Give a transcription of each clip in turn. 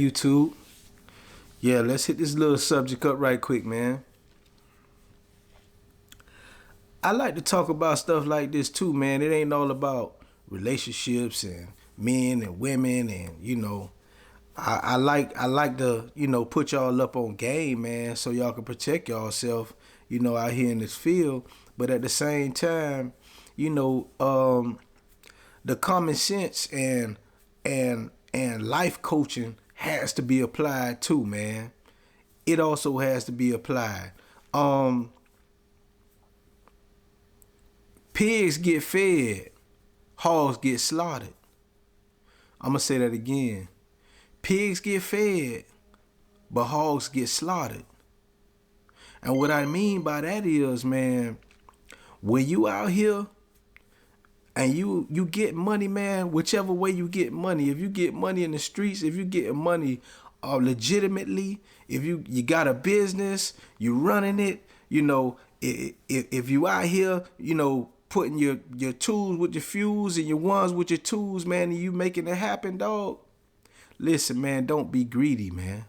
YouTube. Yeah, let's hit this little subject up right quick, man. I like to talk about stuff like this too, man. It ain't all about relationships and men and women and I like to, put y'all up on game, man, so y'all can protect y'allself, out here in this field. But at the same time, you know, um, the common sense and life coaching has to be applied too, man. It also has to be applied. Um, Pigs get fed, hogs get slaughtered. I'm gonna say that again. Pigs get fed, but hogs get slaughtered. And what I mean by that is, man, when you out here and you get money, man, whichever way you get money, if you get money in the streets, if you get money legitimately, if you got a business, you running it, if you out here, putting your tools with your fuse and your ones with your tools, man, and you making it happen, dog. Listen, man, don't be greedy, man.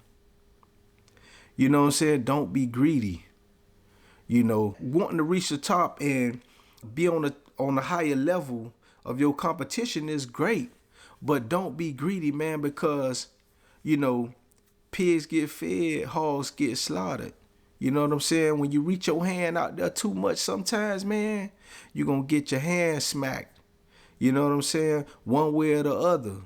You know what I'm saying? Don't be greedy. Wanting to reach the top and be on a higher level of your competition is great, but don't be greedy, man, because you know pigs get fed, hogs get slaughtered. You know what I'm saying? When you reach your hand out there too much, sometimes, man, you're gonna get your hand smacked. You know what I'm saying? One way or the other.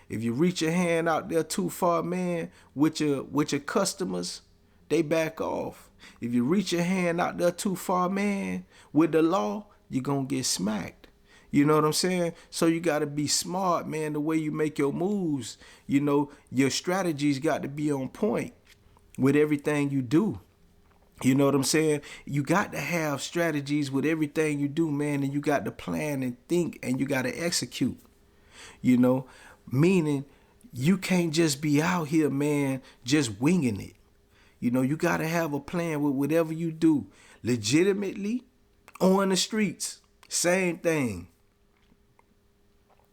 If you reach your hand out there too far, man, with your customers, they back off. If you reach your hand out there too far, man, with the law, you're gonna get smacked. You know what I'm saying? So you gotta be smart, man, the way you make your moves. Your strategies got to be on point with everything you do. You know what I'm saying? You got to have strategies with everything you do, man, and you got to plan and think and you got to execute. You know, meaning you can't just be out here, man, just winging it. You got to have a plan with whatever you do. Legitimately, on the streets, same thing.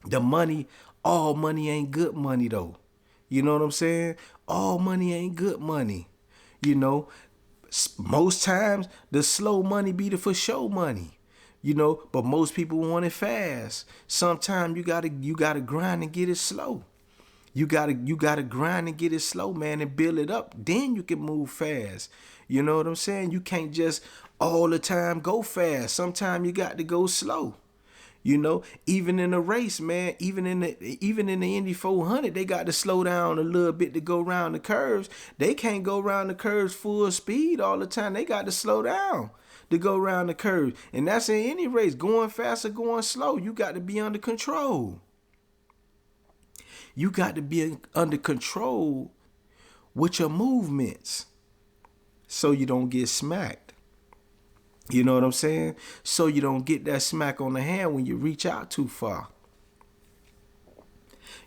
The money, all money ain't good money though. You know what I'm saying? All money ain't good money. You know, most times the slow money be the for show money. But most people want it fast. Sometimes you gotta grind and get it slow. You gotta grind and get it slow, man, and build it up. Then you can move fast. You know what I'm saying? You can't just all the time go fast. Sometimes you got to go slow. Even in a race, man, even in the Indy 400, they got to slow down a little bit to go around the curves. They can't go around the curves full speed all the time. They got to slow down to go around the curves. And that's in any race, going fast or going slow. You got to be under control. You got to be under control with your movements so you don't get smacked. You know what I'm saying? So you don't get that smack on the hand when you reach out too far.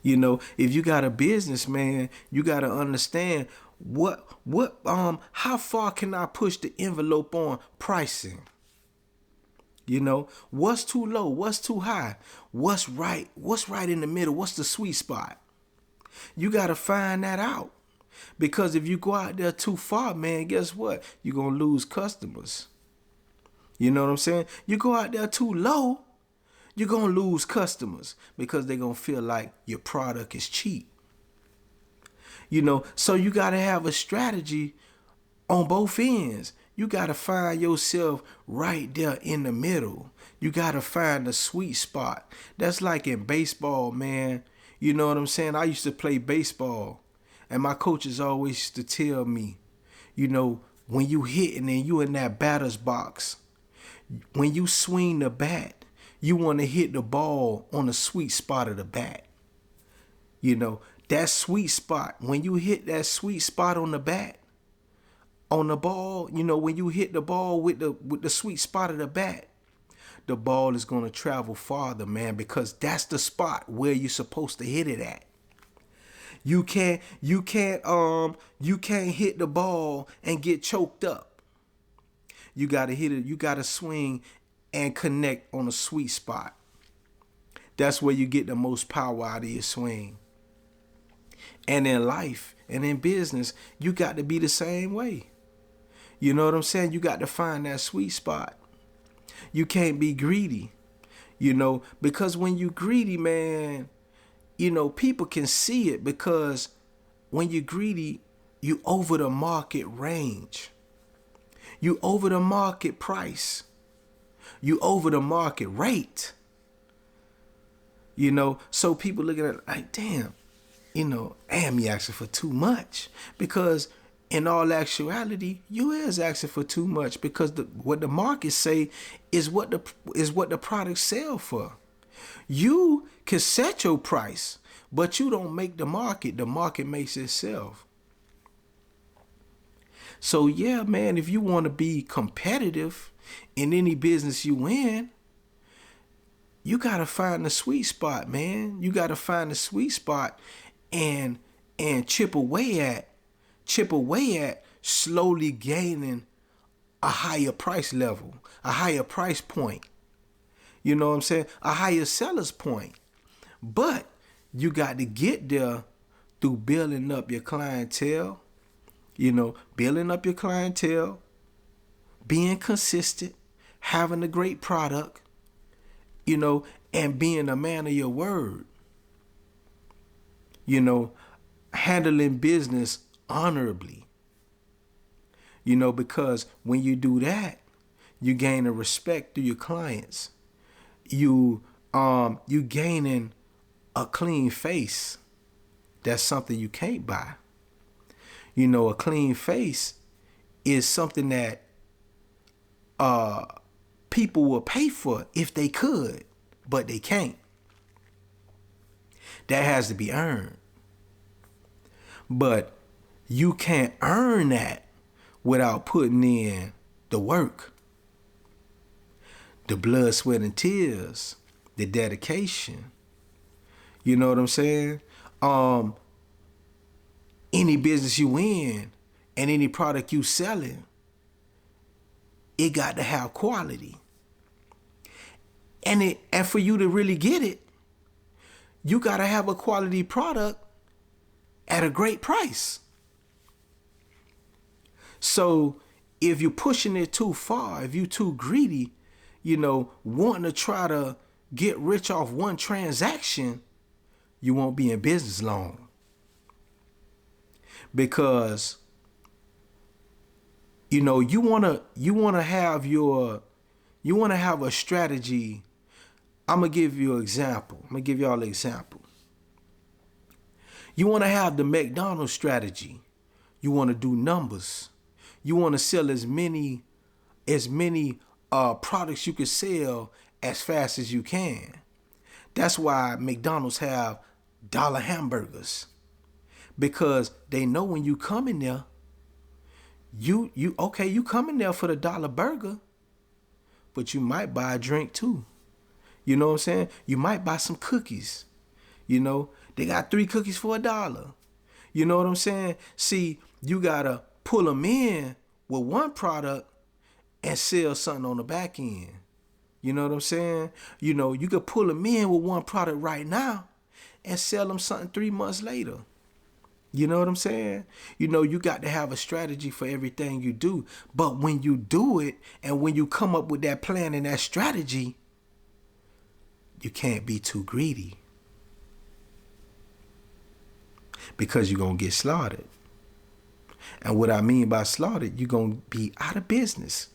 If you got a business, man, you got to understand how far can I push the envelope on pricing? What's too low? What's too high? What's right? What's right in the middle? What's the sweet spot? You got to find that out. Because if you go out there too far, man, guess what? You're going to lose customers. You know what I'm saying? You go out there too low, you're going to lose customers because they're going to feel like your product is cheap. So you got to have a strategy on both ends. You got to find yourself right there in the middle. You got to find the sweet spot. That's like in baseball, man. You know what I'm saying? I used to play baseball, and my coaches always used to tell me, when you hitting and you in that batter's box, when you swing the bat, you want to hit the ball on the sweet spot of the bat. That sweet spot, when you hit that sweet spot on the bat, on the ball, when you hit the ball with the sweet spot of the bat, the ball is going to travel farther, man, because that's the spot where you're supposed to hit it at. You can't hit the ball and get choked up. You got to hit it. You got to swing and connect on a sweet spot. That's where you get the most power out of your swing. And in life and in business, you got to be the same way. You know what I'm saying? You got to find that sweet spot. You can't be greedy, because when you greedy, man, people can see it, because when you're greedy, you over the market range. You over the market price. You over the market rate. So people looking at it like, damn, damn, you asking for too much. Because in all actuality, you is asking for too much, because what the market say is what the product sell for. You can set your price, but you don't make the market. The market makes itself. So yeah, man, if you want to be competitive in any business you in, you got to find the sweet spot, man. You got to find the sweet spot and chip away at slowly gaining a higher price level, a higher price point. You know what I'm saying? A higher seller's point. But you got to get there through building up your clientele, being consistent, having a great product, and being a man of your word. Handling business honorably. Because when you do that, you gain a respect through your clients. You gaining a clean face. That's something you can't buy. A clean face is something that people will pay for if they could, but they can't. That has to be earned. But you can't earn that without putting in the work, the blood, sweat, and tears, the dedication. You know what I'm saying? Any business you in and any product you selling, it got to have quality. And for you to really get it, you got to have a quality product at a great price. So if you're pushing it too far, if you're too greedy, wanting to try to get rich off one transaction, you won't be in business long. Because you want to have a strategy. I'm going to give you an example. I'm going to give y'all an example. You want to have the McDonald's strategy. You want to do numbers. You want to sell as many products you can sell as fast as you can. That's why McDonald's have dollar hamburgers. Because they know when you come in there, you come in there for the dollar burger, but you might buy a drink too. You know what I'm saying? You might buy some cookies. They got 3 cookies for $1. You know what I'm saying? See, you gotta pull them in with one product and sell something on the back end. You know what I'm saying? You could pull them in with one product right now and sell them something 3 months later. You know what I'm saying? You got to have a strategy for everything you do. But when you do it and when you come up with that plan and that strategy, you can't be too greedy. Because you're going to get slaughtered. And what I mean by slaughtered, you're going to be out of business.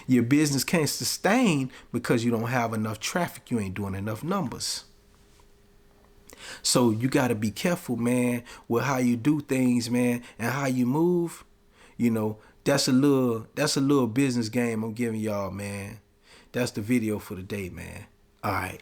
Your business can't sustain because you don't have enough traffic. You ain't doing enough numbers. So you got to be careful, man, with how you do things, man, and how you move. That's a little business game I'm giving y'all, man. That's the video for the day, man. All right.